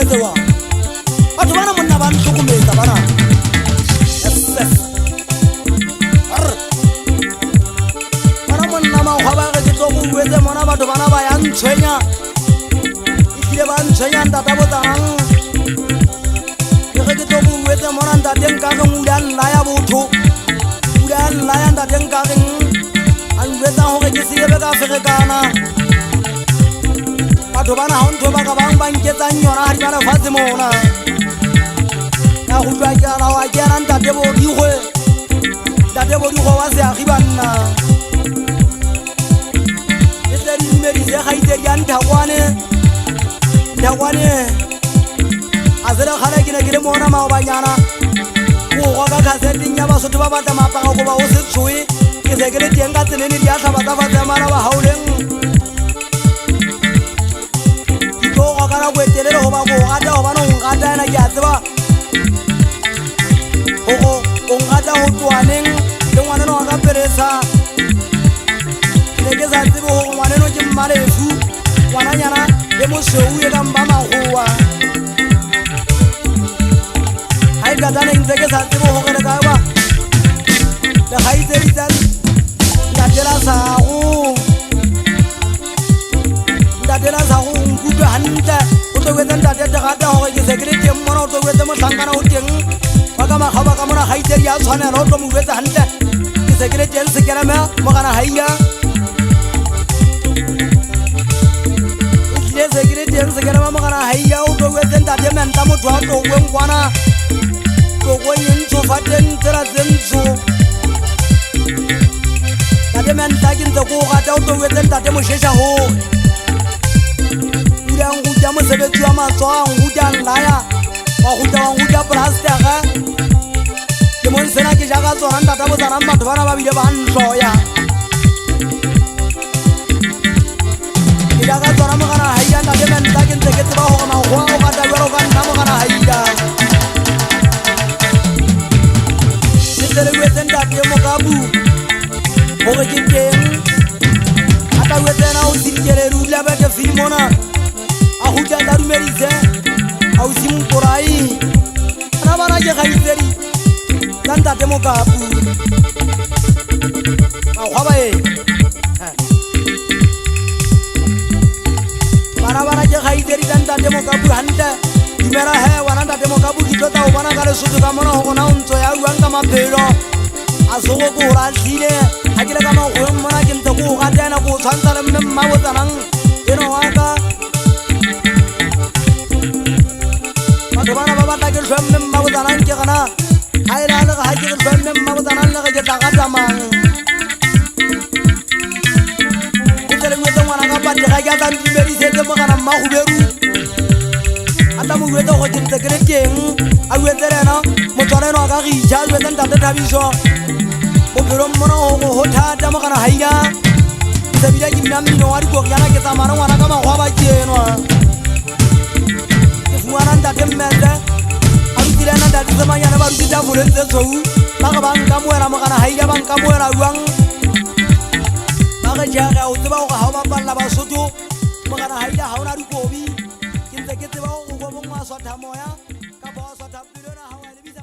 tsewa batho bana monna ba ntlokometsa bana bana monna makgwa ba re ke tlo go uetse mona batho bana ba ya ntshwenya ehlile ba ntshwenya ntata botsanang ke ge ke tlo go uetse mona ntateng ka reng ula nla ya botho ula nla ya ntateng ka reng a uetsang gore ke seebe ka ferekana batho bana ga ntho ba ka bang ba nketsang yona ga di ba lefatshe mona ya go tlwa kela wa kena ntate bodigwe wa seagi banna e tle di dumedise gaitsedi ya nthakwane a se le kgale ke ne ke le mona maobanyana go gwa ka khaseteng ya basotho ba batla maapaka goba o se tshoe ke se ke le teng ka tsenene di a tlhabatsafatsa mara ba gaoleng go kana go etelele go ba go gata go bana go gata ena ke a tseba go ngata go twaneng le ngwaneno wa ka peresa le ke sa tsebe go ngwaneno ke mmalefu ngwananyana le mosweu e ka mba magoa ga ikatane ntse ke sa tsebe go gere kae ba le gaitseditsa ntatela sago nkutlwe hantle o tlo wetse ntate tegata gore ke se ke le teng mona o tlo wetse motlhankana o teng wa ka makgaba ka mona gaitsedi ya tshwanela o tlo mo wetse hantle ke se ke le teng sekeleme mo gana gaia etlile se ke le teng sekeleme mo gana gaia o tlo wetse ntate menta motho wa tokwen kwana tokwen e ntsho fa teng tsela tse ntsho ntate menta ke ntse ko gata o tlo wetse ntate moshesha gore yang guja mosebetsi wa matswang guja nlaya wa guja plastera ke mon sena ke jaaka tsona ntata botsanang batho bana ba bile ba ntloya ke jaaka tsona mogana haia ntate menta ke ntse ke tseba gore magoa o gata jalo ka nna mogana haia ke tselewetse ntate mokabu gore ke teng ata wetsena o sedikele rula ba ke filmona a huja da dumedise a o simporai ana bana ke gaitsedi ka ntate mokapu makgwa ba e bana ke gaitsedi ka ntate mokapu hantle dumela he wana ntate mokapu ke tlo tsa go bona ka lesotho ka mona go gona o ntso ya uang ka maphelo a sogo ko go ratlhile ga ke le ka magoeng mona ke ntse ko go gatena ko o tshwantsha le mme mmabotsanang eno waka batho bana ba batla ke tlhwe mme mmabotsanang ke gana ga e lale ga ke re tlhwe mme mmabotsanang le ge ke tla ka tsamang ke tselengwetse ngwana ka pate ga ke a tla ntumedisetse mogana mmagoberu a tla mo uetse go ke ntse ke le teng a uetse le ena motswaleno wa ka gija a uetse ntate thabiso bophelong mona go thata mogana gaia sebile ke bina mmino wa dikoriana ke tsamana ngwana ka magwa ba kenwa ke fungwana ntate mmete a rutile ena ntate semanyane ba rutita folentse tshou ba ge ba nka moela mogana gaia ba nka moela uang ba ge jage o tseba gore ga o bapalela basotho mogana gaia ga o na dikobi ke ntse ke tseba go go bongwa swatha moya ka ba wa swatha pelo ena ga wa lebisa